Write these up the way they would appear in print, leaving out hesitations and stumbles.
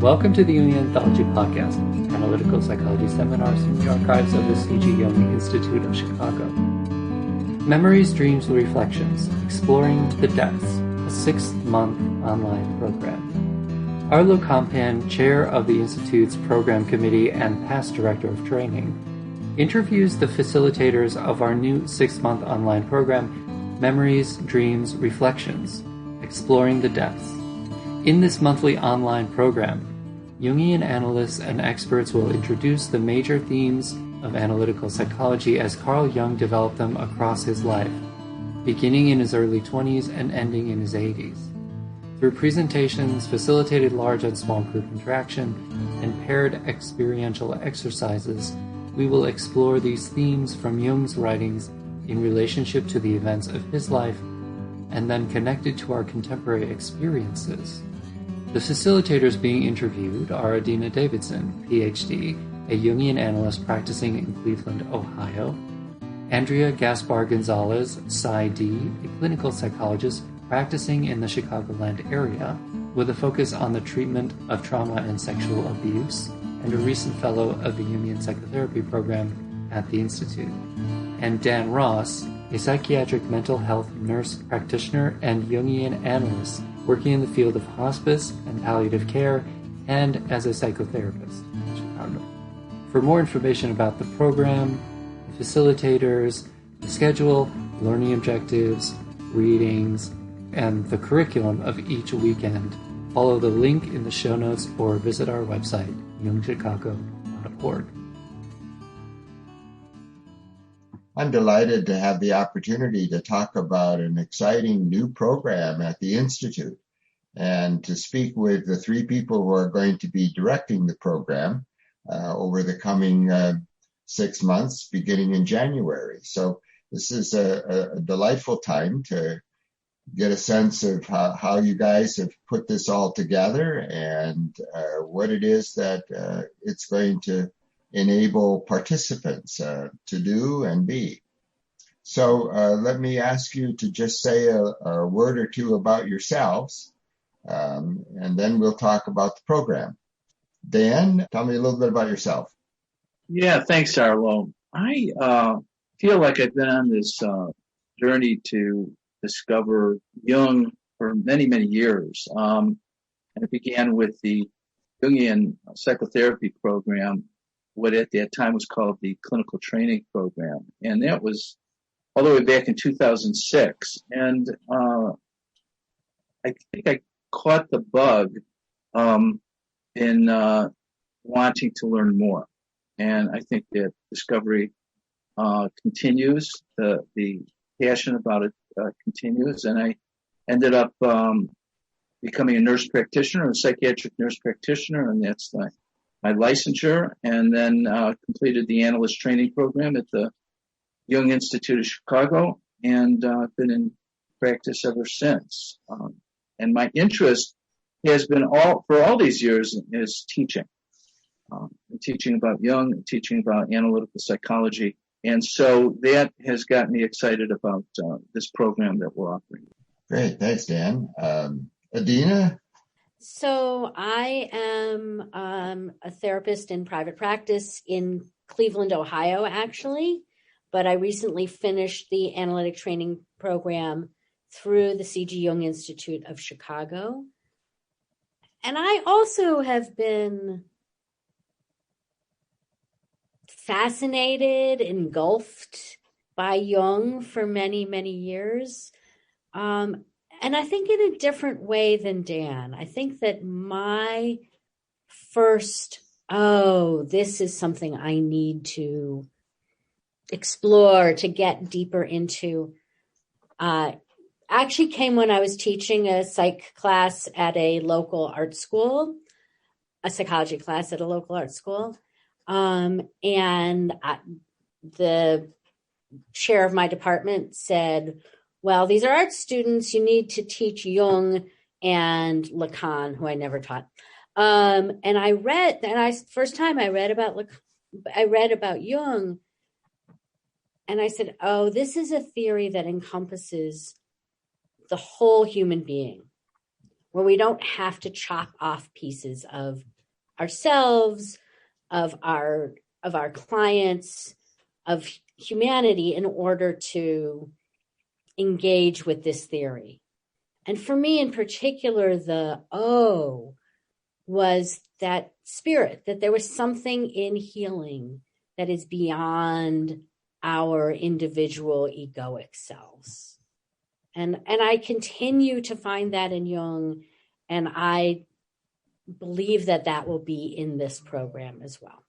Welcome to the Jungian Anthology Podcast, analytical psychology seminars from the archives of the C.G. Jung Institute of Chicago. Memories, Dreams, Reflections, Exploring the Depths, a 6-month online program. Arlo Compan, chair of the Institute's program committee and past director of training, interviews the facilitators of our new 6-month online program, Memories, Dreams, Reflections, Exploring the Depths. In this monthly online program, Jungian analysts and experts will introduce the major themes of analytical psychology as Carl Jung developed them across his life, beginning in his early 20s and ending in his 80s. Through presentations, facilitated large and small group interaction, and paired experiential exercises, we will explore these themes from Jung's writings in relationship to the events of his life and then connected to our contemporary experiences. The facilitators being interviewed are Adina Davidson, PhD, a Jungian analyst practicing in Cleveland, Ohio; Andrea Gaspar-Gonzalez, PsyD, a clinical psychologist practicing in the Chicagoland area with a focus on the treatment of trauma and sexual abuse, and a recent fellow of the Jungian psychotherapy program at the Institute; and Dan Ross, a psychiatric mental health nurse practitioner and Jungian analyst working in the field of hospice and palliative care and as a psychotherapist in Chicago. For more information about the program, the facilitators, the schedule, learning objectives, readings, and the curriculum of each weekend, follow the link in the show notes or visit our website, jungchicago.org. I'm delighted to have the opportunity to talk about an exciting new program at the Institute and to speak with the 3 people who are going to be directing the program over the coming 6 months, beginning in January. So this is a delightful time to get a sense of how you guys have put this all together and what it is that it's going to enable participants to do and be. So let me ask you to just say a word or two about yourselves, and then we'll talk about the program. Dan, tell me a little bit about yourself. Yeah, thanks, Arlo. I feel like I've been on this journey to discover Jung for many, many years. And it began with the Jungian psychotherapy program, what at that time was called the clinical training program. And that was all the way back in 2006. And I think I caught the bug in wanting to learn more. And I think that discovery continues, the passion about it continues. And I ended up becoming a nurse practitioner, a psychiatric nurse practitioner, and that's my licensure, and then completed the analyst training program at the Jung Institute of Chicago, and I've been in practice ever since. And my interest has been for all these years is teaching. Teaching about Jung, and teaching about analytical psychology. And so that has got me excited about this program that we're offering. Great. Thanks, Dan. Adina? So I am a therapist in private practice in Cleveland, Ohio, actually, but I recently finished the analytic training program through the C.G. Jung Institute of Chicago. And I also have been fascinated, engulfed by Jung for many, many years. And I think in a different way than Dan. I think that my first, this is something I need to explore, to get deeper into, actually came when I was teaching a psych class at a local art school, a psychology class at a local art school. And the chair of my department said, well, these are art students. You need to teach Jung and Lacan, who I never taught. And first time I read about Jung, and I said, this is a theory that encompasses the whole human being, where we don't have to chop off pieces of ourselves, of our clients, of humanity, in order to engage with this theory. And for me in particular, the O was that spirit, that there was something in healing that is beyond our individual egoic selves. And I continue to find that in Jung, and I believe that will be in this program as well.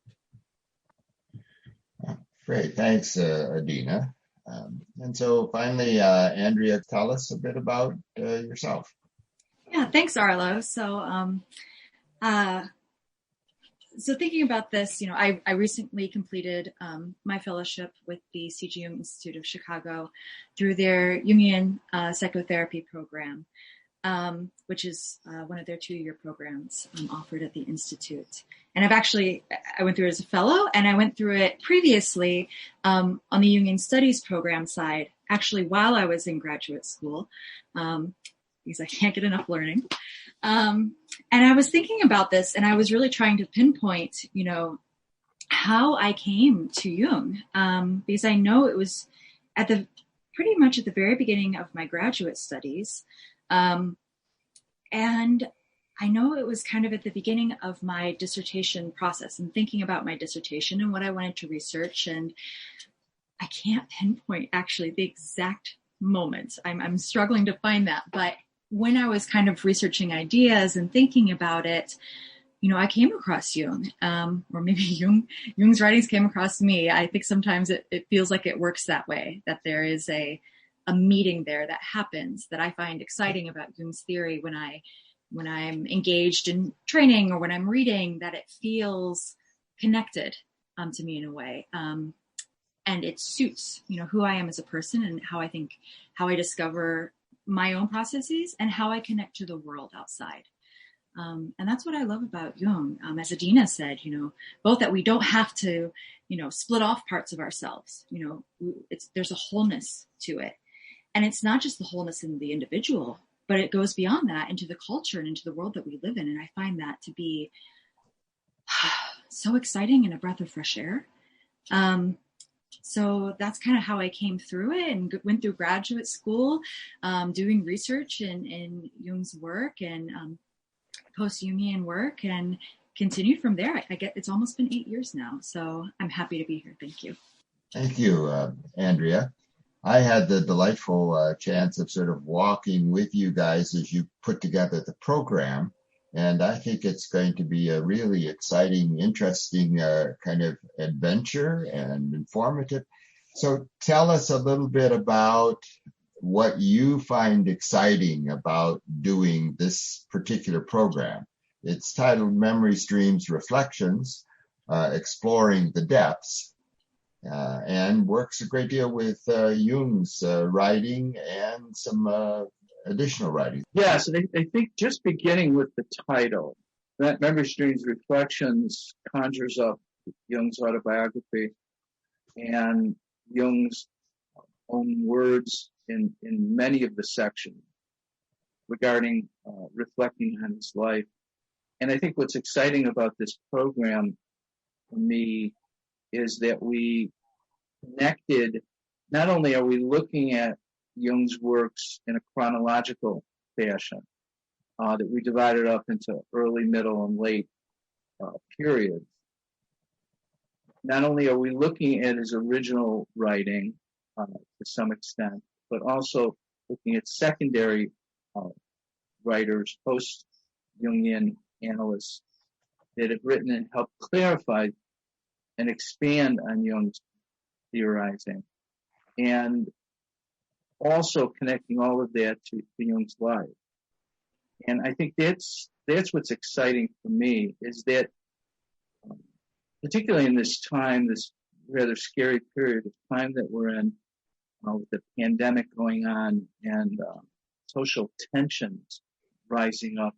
Great, thanks, Adina. And so finally, Andrea, tell us a bit about yourself. Yeah, thanks, Arlo. So thinking about this, I recently completed my fellowship with the C.G. Jung Institute of Chicago through their Jungian psychotherapy program, which is one of their 2-year programs offered at the Institute. And I went through it as a fellow, and I went through it previously on the Jungian Studies program side, actually while I was in graduate school, because I can't get enough learning. And I was thinking about this, and I was really trying to pinpoint, how I came to Jung, because I know it was pretty much at the very beginning of my graduate studies. And I know it was kind of at the beginning of my dissertation process and thinking about my dissertation and what I wanted to research. And I can't pinpoint actually the exact moment. I'm struggling to find that. But when I was kind of researching ideas and thinking about it, I came across Jung, or maybe Jung's writings came across me. I think sometimes it feels like it works that way, that there is a meeting there that happens that I find exciting about Jung's theory when I'm engaged in training or when I'm reading, that it feels connected to me in a way. And it suits, who I am as a person and how I discover my own processes and how I connect to the world outside. And that's what I love about Jung. As Adina said, both that we don't have to, split off parts of ourselves. There's a wholeness to it. And it's not just the wholeness in the individual, but it goes beyond that into the culture and into the world that we live in. And I find that to be so exciting and a breath of fresh air. So that's kind of how I came through it and went through graduate school, doing research in Jung's work and post-Jungian work, and continued from there. It's almost been 8 years now, so I'm happy to be here. Thank you. Thank you, Andrea. I had the delightful chance of sort of walking with you guys as you put together the program. And I think it's going to be a really exciting, interesting kind of adventure and informative. So tell us a little bit about what you find exciting about doing this particular program. It's titled Memory Streams Reflections, Exploring the Depths, and works a great deal with Jung's writing and some additional writing. Yeah, so I think just beginning with the title, that Memory Streams Reflections conjures up Jung's autobiography and Jung's own words in many of the sections regarding reflecting on his life. And I think what's exciting about this program for me is that we connected, not only are we looking at Jung's works in a chronological fashion, that we divided up into early, middle, and late periods. Not only are we looking at his original writing to some extent, but also looking at secondary writers, post-Jungian analysts that have written and helped clarify and expand on Jung's theorizing, and also connecting all of that to Jung's life. And I think that's what's exciting for me, is that particularly in this time, this rather scary period of time that we're in, with the pandemic going on and social tensions rising up,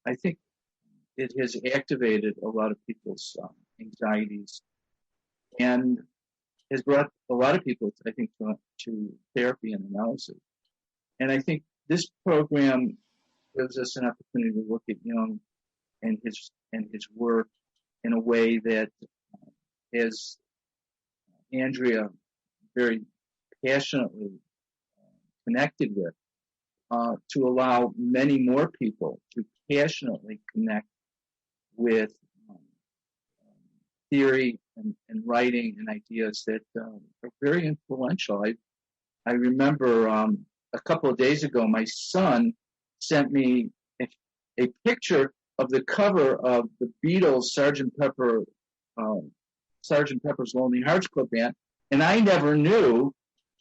I think it has activated a lot of people's anxieties and has brought a lot of people, I think, to therapy and analysis. And I think this program gives us an opportunity to look at Jung and his work in a way that, as Andrea very passionately connected with, to allow many more people to passionately connect with theory and writing and ideas that are very influential. I remember a couple of days ago, my son sent me a picture of the cover of the Beatles' Sgt. Pepper's Lonely Hearts Club Band, and I never knew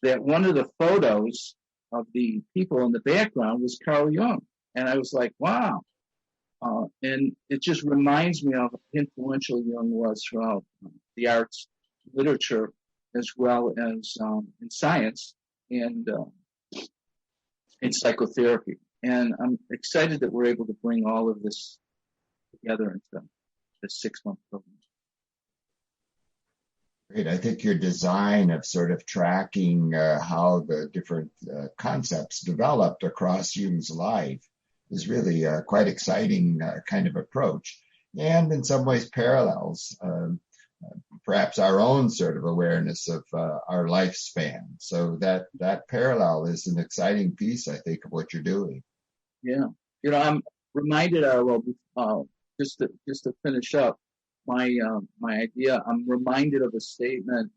that one of the photos of the people in the background was Carl Jung. And I was like, wow. And it just reminds me of how influential Jung was throughout the arts, literature, as well as in science and in psychotherapy. And I'm excited that we're able to bring all of this together into the 6-month program. Great. I think your design of sort of tracking how the different concepts developed across Jung's life is really a quite exciting kind of approach, and in some ways parallels perhaps our own sort of awareness of our lifespan. So that parallel is an exciting piece, I think, of what you're doing. Yeah. I'm reminded, just to finish up my idea, I'm reminded of a statement,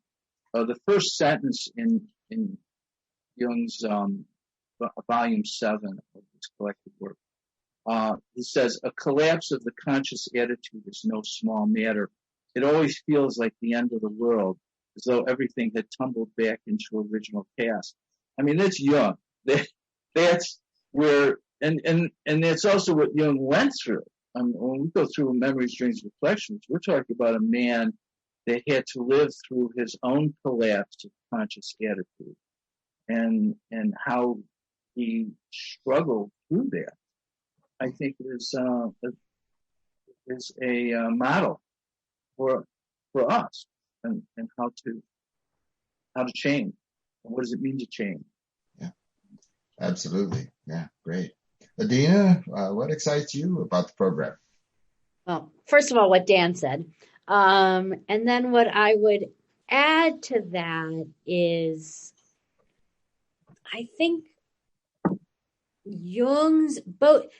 the first sentence in Jung's volume 7 of his collected work. He says, "A collapse of the conscious attitude is no small matter. It always feels like the end of the world, as though everything had tumbled back into original chaos." I mean, that's Jung. That's where, and that's also what Jung went through. When we go through Memories, Dreams, Reflections, we're talking about a man that had to live through his own collapse of conscious attitude, and how he struggled through that. I think is a model for us, and how to change, and what does it mean to change. Yeah, absolutely. Yeah, great. Adina, what excites you about the program? Well, first of all, what Dan said. And then what I would add to that is, I think Jung's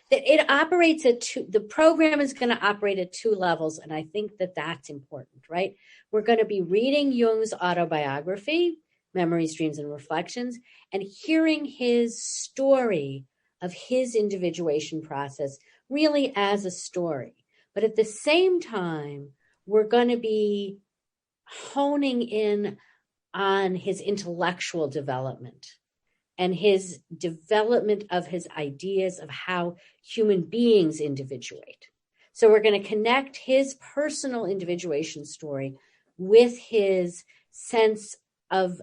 it operates at the program is going to operate at 2 levels. And I think that that's important, right? We're going to be reading Jung's autobiography, Memories, Dreams, and Reflections, and hearing his story of his individuation process really as a story. But at the same time, we're going to be honing in on his intellectual development and his development of his ideas of how human beings individuate. So we're going to connect his personal individuation story with his sense of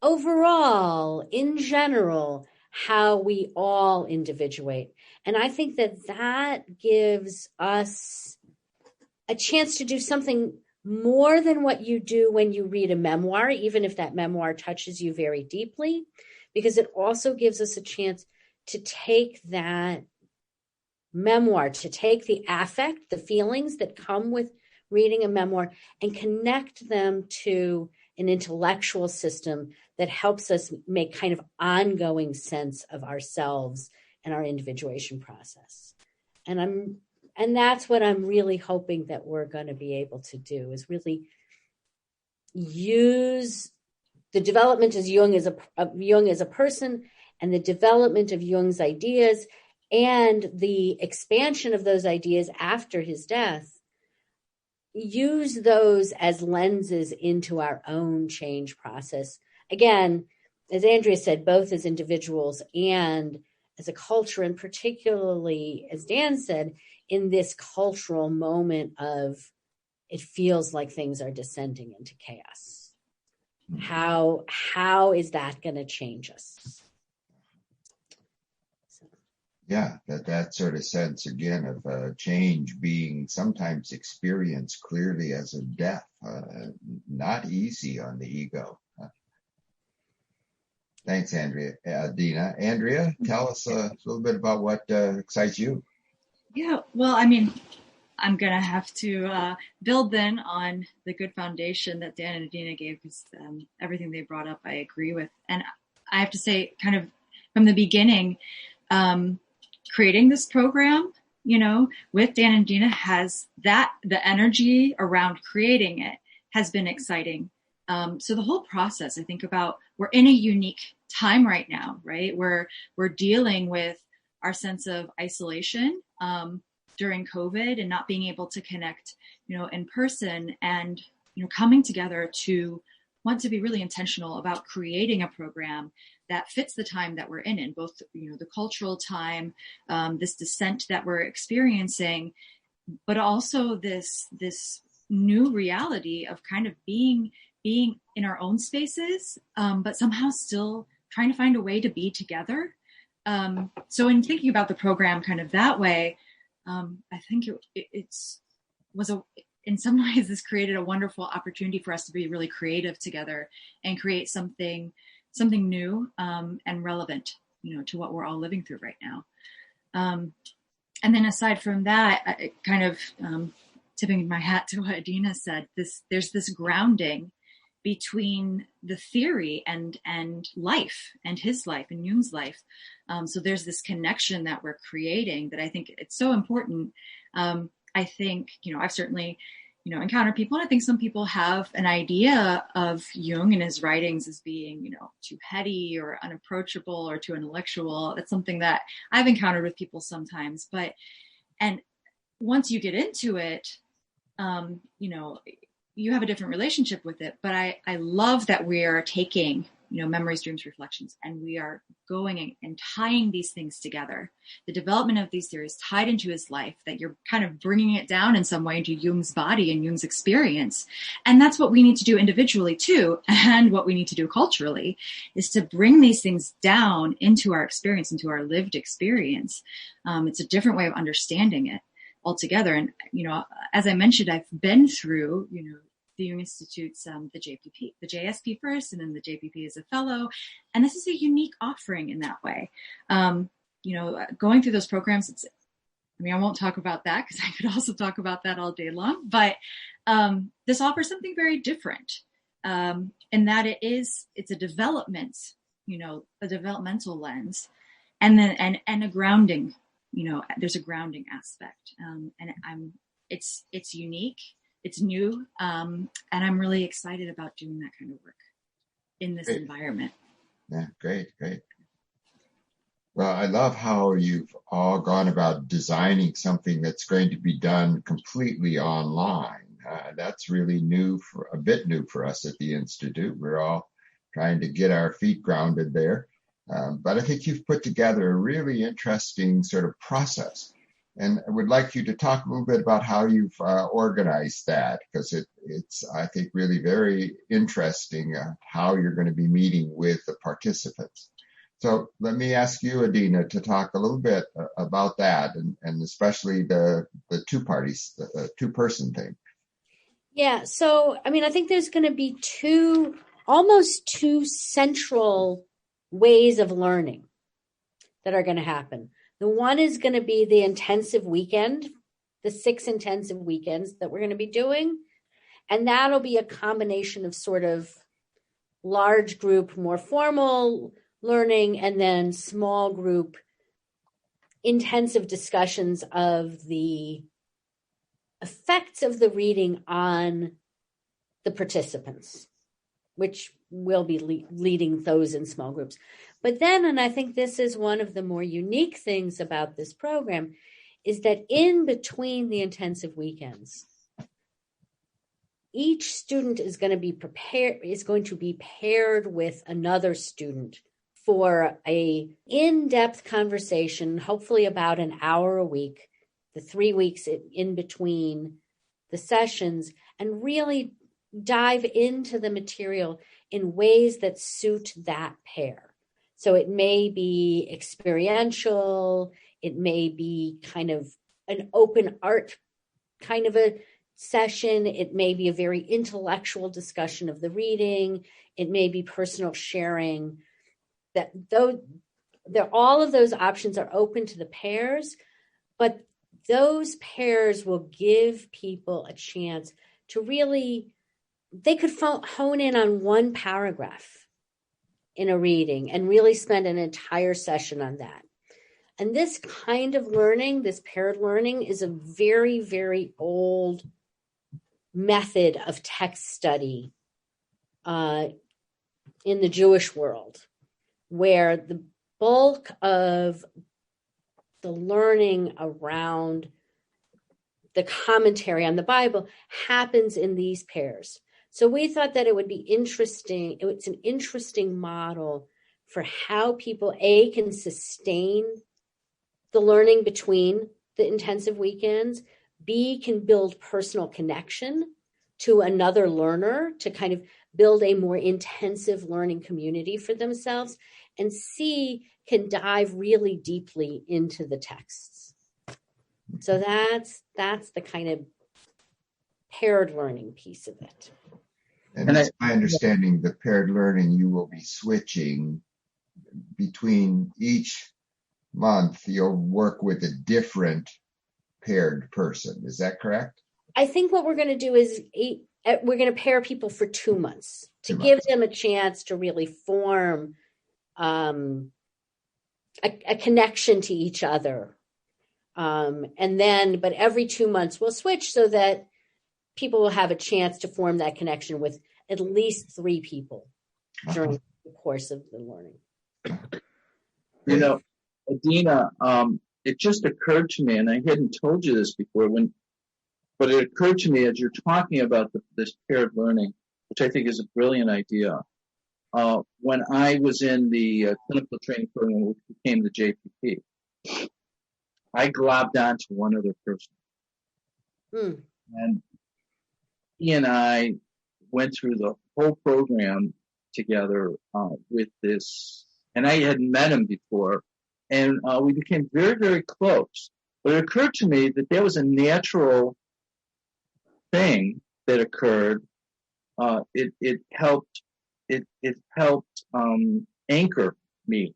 overall, in general, how we all individuate. And I think that gives us a chance to do something more than what you do when you read a memoir, even if that memoir touches you very deeply, because it also gives us a chance to take that memoir, to take the affect, the feelings that come with reading a memoir, and connect them to an intellectual system that helps us make kind of ongoing sense of ourselves and our individuation process. And that's what I'm really hoping that we're going to be able to do, is really use the development of Jung as a person, and the development of Jung's ideas, and the expansion of those ideas after his death. Use those as lenses into our own change process. Again, as Andrea said, both as individuals and as a culture, and particularly, as Dan said, in this cultural moment of it feels like things are descending into chaos. How is that going to change us? Yeah, that sort of sense, again, of change being sometimes experienced clearly as a death, not easy on the ego. Thanks, Andrea. Dina. Andrea, tell us a little bit about what excites you. Yeah, well, I mean, I'm going to have to build then on the good foundation that Dan and Adina gave, because everything they brought up, I agree with. And I have to say, kind of from the beginning, creating this program, with Dan and Adina the energy around creating it has been exciting. So the whole process, I think about, we're in a unique time right now, right? We're dealing with our sense of isolation during COVID and not being able to connect, in person, and, coming together to want to be really intentional about creating a program that fits the time that we're in both, the cultural time, this descent that we're experiencing, but also this new reality of kind of being in our own spaces, but somehow still trying to find a way to be together. So in thinking about the program kind of that way, I think in some ways this created a wonderful opportunity for us to be really creative together and create something new and relevant, to what we're all living through right now. And then aside from that, kind of tipping my hat to what Adina said, there's this grounding between the theory and life, and his life and Jung's life. So there's this connection that we're creating that I think it's so important. I think, I've certainly, encountered people, and I think some people have an idea of Jung and his writings as being, too heady or unapproachable or too intellectual. That's something that I've encountered with people sometimes. And once you get into it, you have a different relationship with it. But I love that we are taking, memories, dreams, reflections, and we are going and tying these things together. The development of these theories tied into his life, that you're kind of bringing it down in some way into Jung's body and Jung's experience. And that's what we need to do individually too. And what we need to do culturally is to bring these things down into our experience, into our lived experience. It's a different way of understanding it altogether. And, as I mentioned, I've been through, the Jung Institute's, the JSP first, and then the JPP as a fellow. And this is a unique offering in that way. Going through those programs, I won't talk about that because I could also talk about that all day long, but this offers something very different in that it's a development, a developmental lens, and then, and a grounding, there's a grounding aspect. And it's unique. It's new, and I'm really excited about doing that kind of work in this environment. Yeah, great. Well, I love how you've all gone about designing something that's going to be done completely online. That's really a bit new for us at the Institute. We're all trying to get our feet grounded there. But I think you've put together a really interesting sort of process. And I would like you to talk a little bit about how you've organized that, because it's, I think, really very interesting how you're going to be meeting with the participants. So let me ask you, Adina, to talk a little bit about that, and especially the two parties, the two-person thing. Yeah, so, I think there's going to be almost two central ways of learning that are going to happen. The one is going to be the intensive weekend, the 6 intensive weekends that we're going to be doing. And that'll be a combination of sort of large group, more formal learning, and then small group intensive discussions of the effects of the reading on the participants, which will be leading those in small groups. But then, and I think this is one of the more unique things about this program, is that in between the intensive weekends, each student is going to be paired with another student for a in-depth conversation, hopefully about an hour a week, the 3 weeks in between the sessions, and really dive into the material in ways that suit that pair. So it may be experiential, it may be kind of an open art kind of a session, it may be a very intellectual discussion of the reading, it may be personal sharing. All of those options are open to the pairs, but those pairs will give people a chance to really, they could hone in on one paragraph in a reading and really spend an entire session on that. And this kind of learning, this paired learning, is a very, very old method of text study in the Jewish world, where the bulk of the learning around the commentary on the Bible happens in these pairs. So we thought that it would be interesting. It's an interesting model for how people, A, can sustain the learning between the intensive weekends, B, can build personal connection to another learner to kind of build a more intensive learning community for themselves, and C, can dive really deeply into the texts. So that's the kind of paired learning piece of it. And it's my understanding, the paired learning, you will be switching between each month. You'll work with a different paired person. Is that correct? I think what we're going to do is we're going to pair people for 2 months to give them a chance to really form a connection to each other. And then, but every 2 months we'll switch so that people will have a chance to form that connection with at least 3 people during the course of the learning. You know, Adina, it just occurred to me, and I hadn't told you this before, but it occurred to me as you're talking about this paired learning, which I think is a brilliant idea. When I was in the clinical training program, which became the JPP, I globbed onto one other person. And he and I went through the whole program together with this, and I hadn't met him before, and we became very, very close. But it occurred to me that there was a natural thing that occurred. It helped anchor me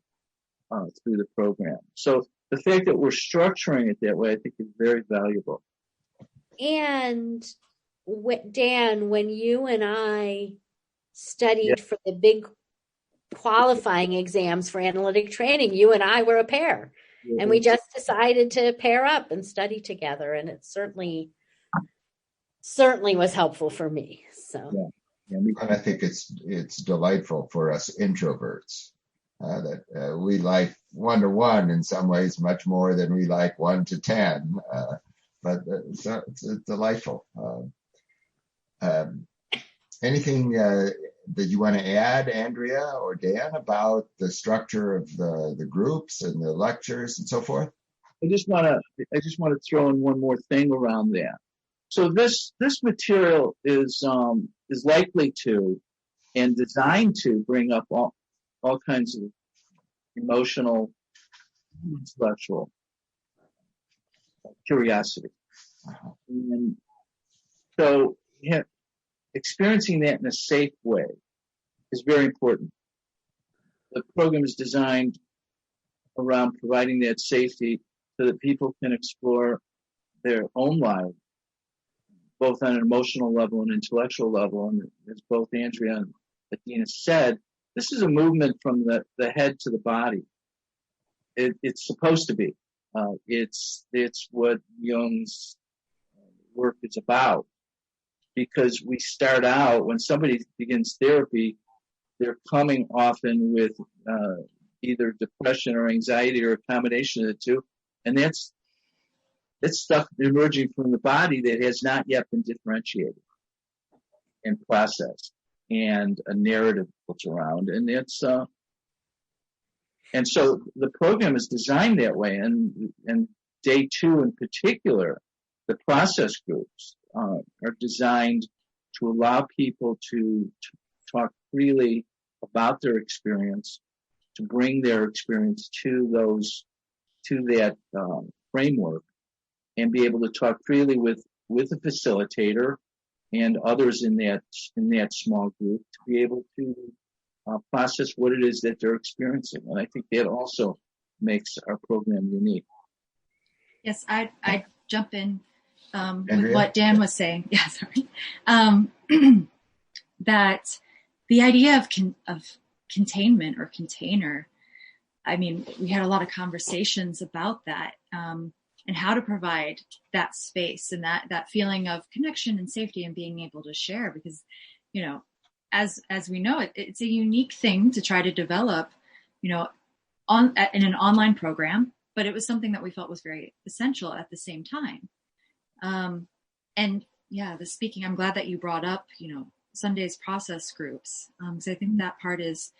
through the program. So the fact that we're structuring it that way, I think, is very valuable. And Dan, when you and I studied for the big qualifying exams for analytic training, you and I were a pair. And we just decided to pair up and study together. And it certainly was helpful for me. So, and I think it's delightful for us introverts that we like 1-to-1 in some ways much more than we like 1-to-10. But it's delightful. Anything that you want to add, Andrea or Dan, about the structure of the groups and the lectures and so forth? I just want to throw in one more thing around that. So this material is likely to and designed to bring up all kinds of emotional, intellectual curiosity. And so experiencing that in a safe way is very important. The program is designed around providing that safety so that people can explore their own lives, both on an emotional level and intellectual level. And as both Andrea and Adina said, this is a movement from the head to the body. It's supposed to be. It's what Jung's work is about. Because we start out, when somebody begins therapy, they're coming often with either depression or anxiety or a combination of the two. And that's stuff emerging from the body that has not yet been differentiated and processed, and a narrative built around. And and so the program is designed that way. And day 2 in particular, the process groups are designed to allow people to talk freely about their experience, to bring their experience to that framework, and be able to talk freely with a facilitator and others in that small group to be able to process what it is that they're experiencing. And I think that also makes our program unique. Yes, I jump in Andrea? with what Dan was saying. Yeah, sorry. That the idea of containment or container, I mean, we had a lot of conversations about that, and how to provide that space and that feeling of connection and safety and being able to share, because, you know, as we know, it's a unique thing to try to develop, you know, in an online program, but it was something that we felt was very essential at the same time. And yeah, I'm glad that you brought up, you know, Sunday's process groups, because I think that part is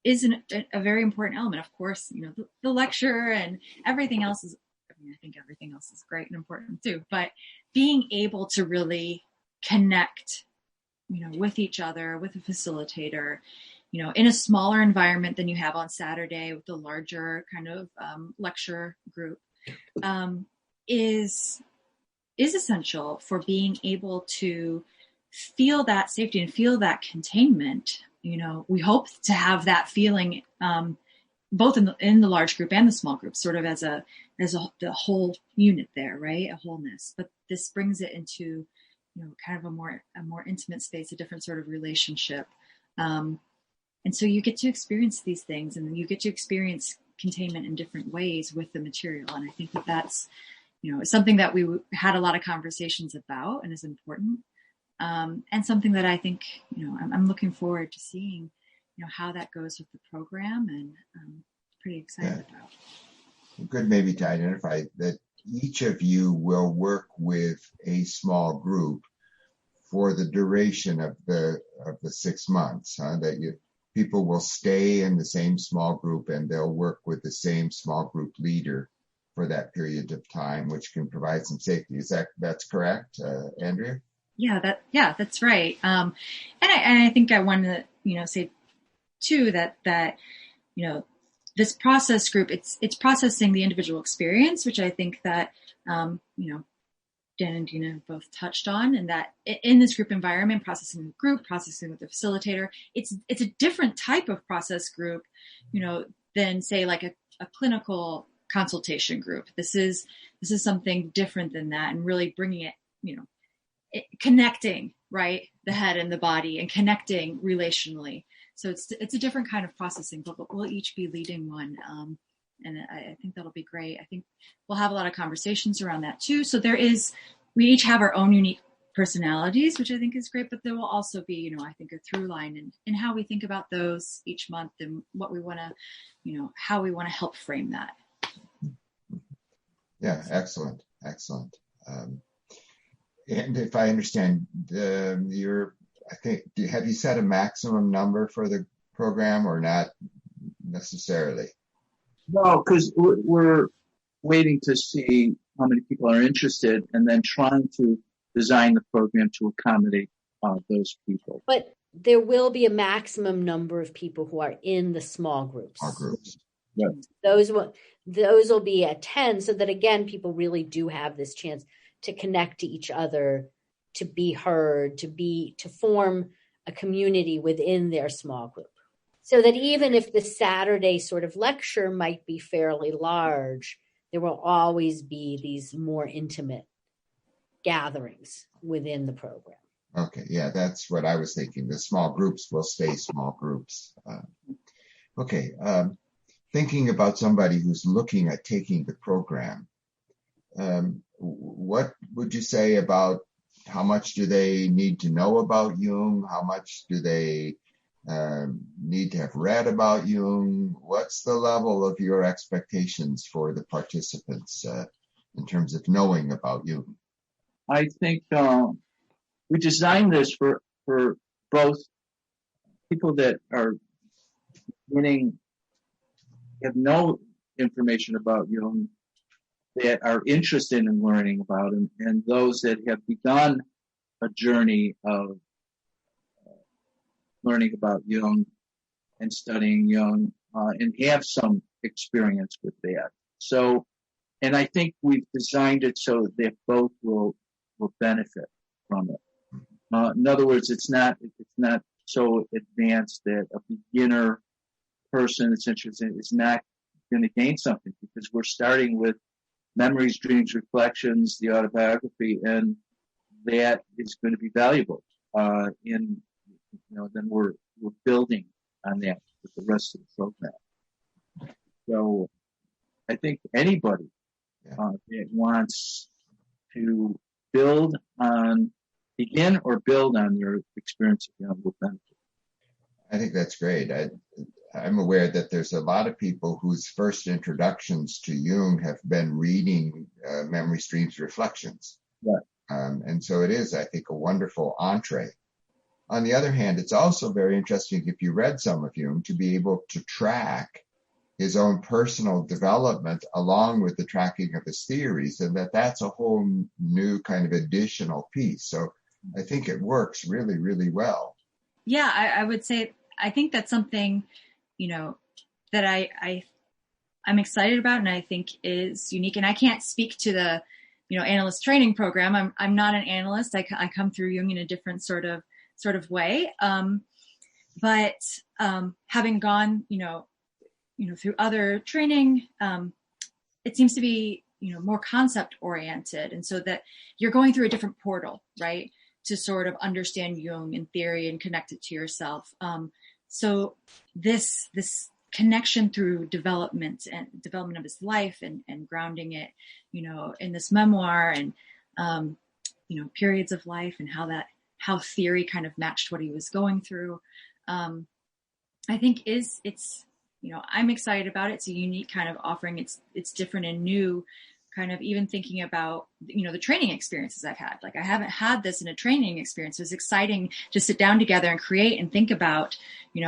a very important element. Of course, you know, the lecture and everything else is, I mean, I think everything else is great and important too, but being able to really connect, you know, with each other, with a facilitator, you know, in a smaller environment than you have on Saturday with the larger kind of lecture group, is essential for being able to feel that safety and feel that containment. You know, we hope to have that feeling both in the large group and the small group, sort of as the whole unit there, right? A wholeness. But this brings it into, you know, kind of a more intimate space, a different sort of relationship. And so you get to experience these things, and you get to experience containment in different ways with the material. And I think that's, you know, something that we had a lot of conversations about and is important. And something that I think, you know, I'm looking forward to seeing, you know, how that goes with the program, and pretty excited about. Good, maybe to identify that each of you will work with a small group for the duration of the 6 months. People will stay in the same small group, and they'll work with the same small group leader for that period of time, which can provide some safety. That's correct, Andrea? Yeah, that's right. And I think I want to, you know, say too that, you know, this process group, it's processing the individual experience, which I think that, you know, Dan and Dina both touched on, and that in this group environment, processing the group, processing with the facilitator, it's a different type of process group, you know, than say like a clinical consultation group. This is something different than that, and really bringing it, you know, connecting, right, the head and the body, and connecting relationally. So it's a different kind of processing, but we'll each be leading one. And I think that'll be great. I think we'll have a lot of conversations around that too. So we each have our own unique personalities, which I think is great, but there will also be, you know, I think a through line in how we think about those each month, and what we want to, you know, how we want to help frame that. Yeah, excellent. And if I understand, have you set a maximum number for the program, or not necessarily? No, because we're waiting to see how many people are interested, and then trying to design the program to accommodate those people. But there will be a maximum number of people who are in the small groups. Small groups. Yeah. Those will be at 10, so that again, people really do have this chance to connect to each other, to be heard, to form a community within their small group. So that even if the Saturday sort of lecture might be fairly large, there will always be these more intimate gatherings within the program. Okay, yeah, that's what I was thinking. The small groups will stay small groups. Thinking about somebody who's looking at taking the program, what would you say about how much do they need to know about Jung? How much do they need to have read about Jung? What's the level of your expectations for the participants in terms of knowing about Jung? I think we designed this for both people that are have no information about Jung, that are interested in learning about him, and those that have begun a journey of learning about Jung and studying Jung, and have some experience with that. So, and I think we've designed it so that both will benefit from it. In other words, it's not so advanced that a beginner person that's interested is not going to gain something, because we're starting with Memories, Dreams, Reflections, the autobiography, and that is going to be valuable. Then we're building on that with the rest of the program. So I think anybody that wants to begin or build on your experience of Jung will benefit. I think that's great. I'm aware that there's a lot of people whose first introductions to Jung have been reading Memories, Dreams, Reflections. Yeah. And so it is, I think, a wonderful entree. On the other hand, it's also very interesting, if you read some of Jung, to be able to track his own personal development along with the tracking of his theories, and that's a whole new kind of additional piece. So I think it works really, really well. Yeah, I would say, I think that's something, that I'm excited about and I think is unique. And I can't speak to the, analyst training program. I'm not an analyst. I come through Jung in a different sort of way. But having gone, through other training, it seems to be, more concept oriented. And so that you're going through a different portal, right? To sort of understand Jung in theory and connect it to yourself. So this connection through development of his life and grounding it, in this memoir and, periods of life and how theory kind of matched what he was going through. I think it's, I'm excited about it. It's a unique kind of offering. It's different and new, kind of even thinking about, the training experiences I've had. Like I haven't had this in a training experience. It was exciting to sit down together and create and think about,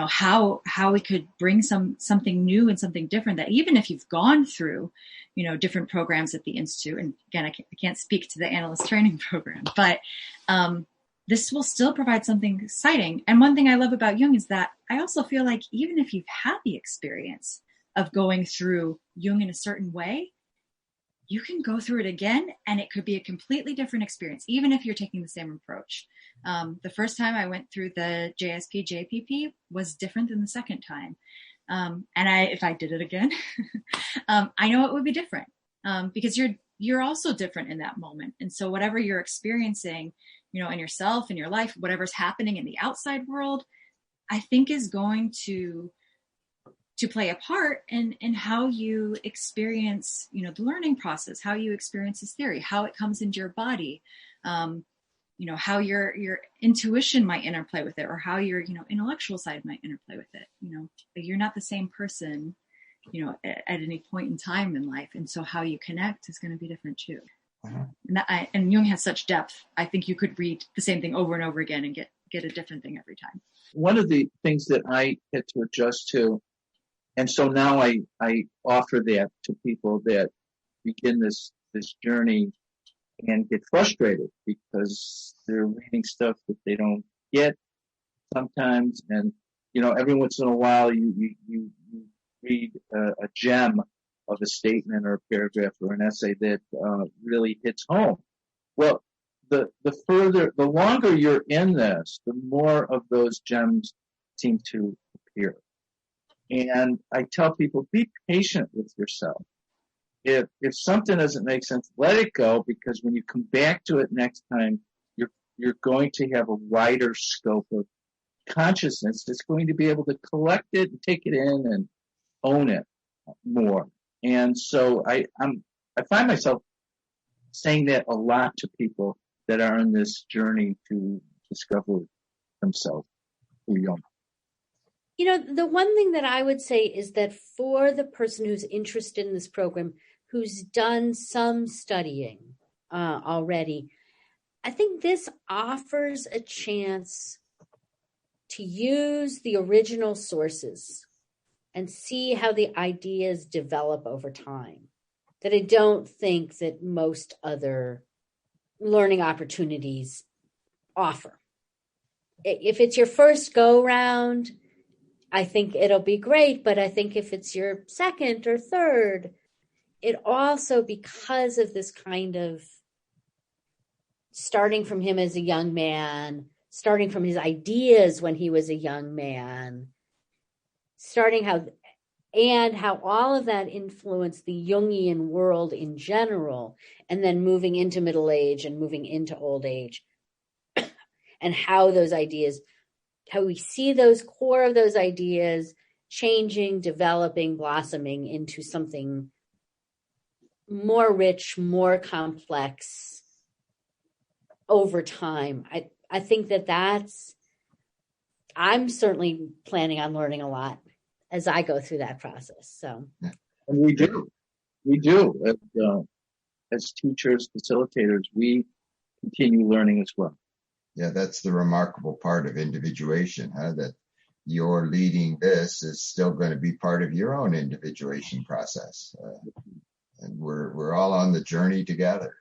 how we could bring something new and something different, that even if you've gone through, different programs at the Institute, and again, I can't speak to the analyst training program, but this will still provide something exciting. And one thing I love about Jung is that I also feel like even if you've had the experience of going through Jung in a certain way, you can go through it again and it could be a completely different experience, even if you're taking the same approach. The first time I went through the JSP, JPP was different than the second time. If I did it again, I know it would be different because you're also different in that moment. And so whatever you're experiencing, in yourself, in your life, whatever's happening in the outside world, I think is going to play a part in how you experience, the learning process, how you experience this theory, how it comes into your body, how your intuition might interplay with it, or how your, intellectual side might interplay with it. You're not the same person, at any point in time in life. And so how you connect is going to be different too. Uh-huh. And Jung has such depth. I think you could read the same thing over and over again and get a different thing every time. One of the things that I had to adjust to, and so now I offer that to people that begin this journey and get frustrated because they're reading stuff that they don't get sometimes. And, every once in a while you read a gem of a statement or a paragraph or an essay that really hits home. Well, the longer you're in this, the more of those gems seem to appear. And I tell people, be patient with yourself. If something doesn't make sense, let it go, because when you come back to it next time, you're going to have a wider scope of consciousness that's going to be able to collect it and take it in and own it more. And so I find myself saying that a lot to people that are on this journey to discover themselves through Jung. The one thing that I would say is that for the person who's interested in this program, who's done some studying already, I think this offers a chance to use the original sources and see how the ideas develop over time, that I don't think that most other learning opportunities offer. If it's your first go round, I think it'll be great, but I think if it's your second or third, it also, because of this kind of starting from him as a young man, starting from his ideas when he was a young man, starting how and how all of that influenced the Jungian world in general, and then moving into middle age and moving into old age, and how those ideas, how we see those core of those ideas changing, developing, blossoming into something more rich, more complex over time. I think I'm certainly planning on learning a lot as I go through that process. So, and we do as teachers, facilitators, we continue learning as well. Yeah, that's the remarkable part of individuation, that you're leading this is still going to be part of your own individuation process. And we're all on the journey together.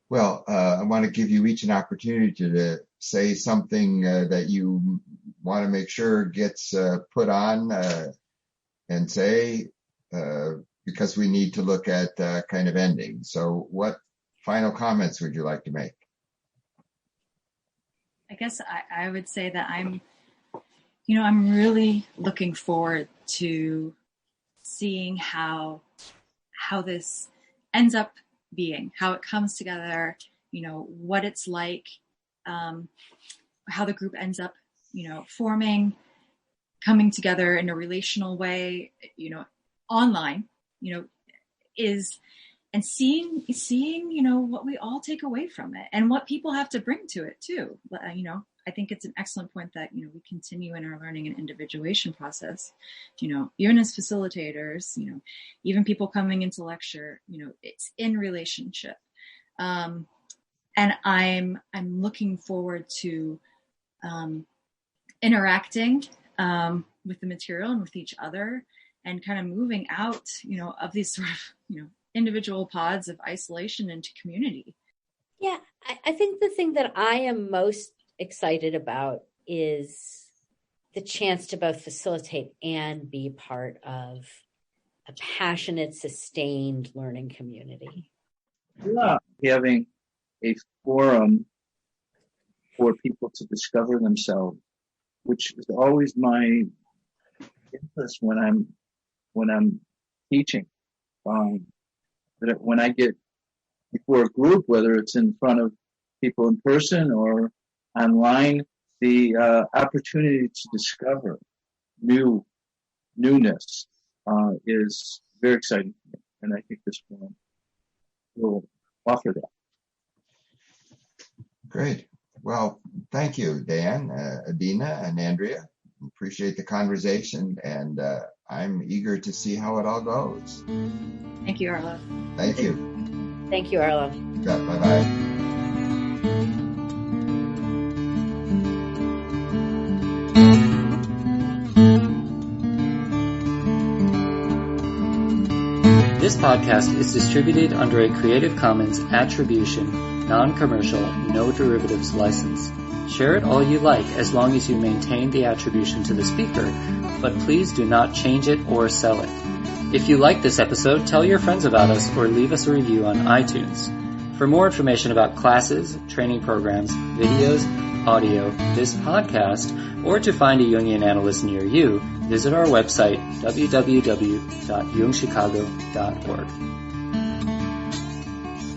Well, I want to give you each an opportunity to say something that you want to make sure gets put on and say, because we need to look at kind of ending. So what final comments would you like to make? I guess I would say that I'm really looking forward to seeing how this ends up being, how it comes together, what it's like, how the group ends up, forming, coming together in a relational way, online, and seeing, what we all take away from it and what people have to bring to it too. I think it's an excellent point that, we continue in our learning and individuation process, even as facilitators, even people coming into lecture, it's in relationship. And I'm looking forward to interacting with the material and with each other and kind of moving out, of these sort of, individual pods of isolation into community. Yeah, I think the thing that I am most excited about is the chance to both facilitate and be part of a passionate, sustained learning community. Yeah, having a forum for people to discover themselves, which is always my interest when I'm teaching. That when I get before a group, whether it's in front of people in person or online, the opportunity to discover newness is very exciting to me, and I think this forum will offer that. Great. Well, thank you, Dan, Adina, and Andrea. Appreciate the conversation, and I'm eager to see how it all goes. Thank you, Arlo. Thank you. Thank you, Arlo. Yeah, bye-bye. This podcast is distributed under a Creative Commons Attribution, Non-Commercial, No Derivatives license. Share it all you like as long as you maintain the attribution to the speaker, but please do not change it or sell it. If you like this episode, tell your friends about us or leave us a review on iTunes. For more information about classes, training programs, videos, audio, this podcast, or to find a Jungian analyst near you, visit our website, www.jungchicago.org.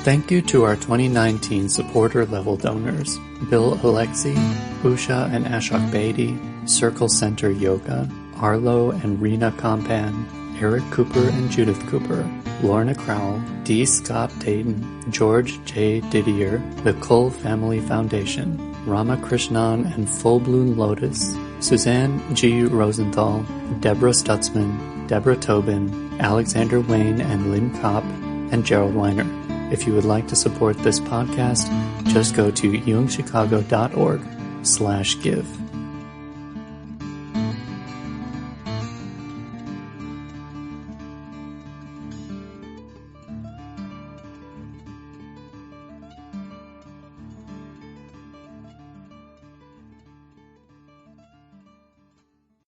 Thank you to our 2019 supporter level donors, Bill Alexi, Usha and Ashok Bedi, Circle Center Yoga, Arlo and Rena Compan, Eric Cooper and Judith Cooper, Lorna Crowell, D. Scott Dayton, George J. Didier, the Kull Family Foundation, Ramakrishnan and Full Bloom Lotus, Suzanne G. Rosenthal, Deborah Stutzman, Deborah Tobin, Alexander Wayne and Lynn Kopp, and Gerald Weiner. If you would like to support this podcast, just go to jungchicago.org/give.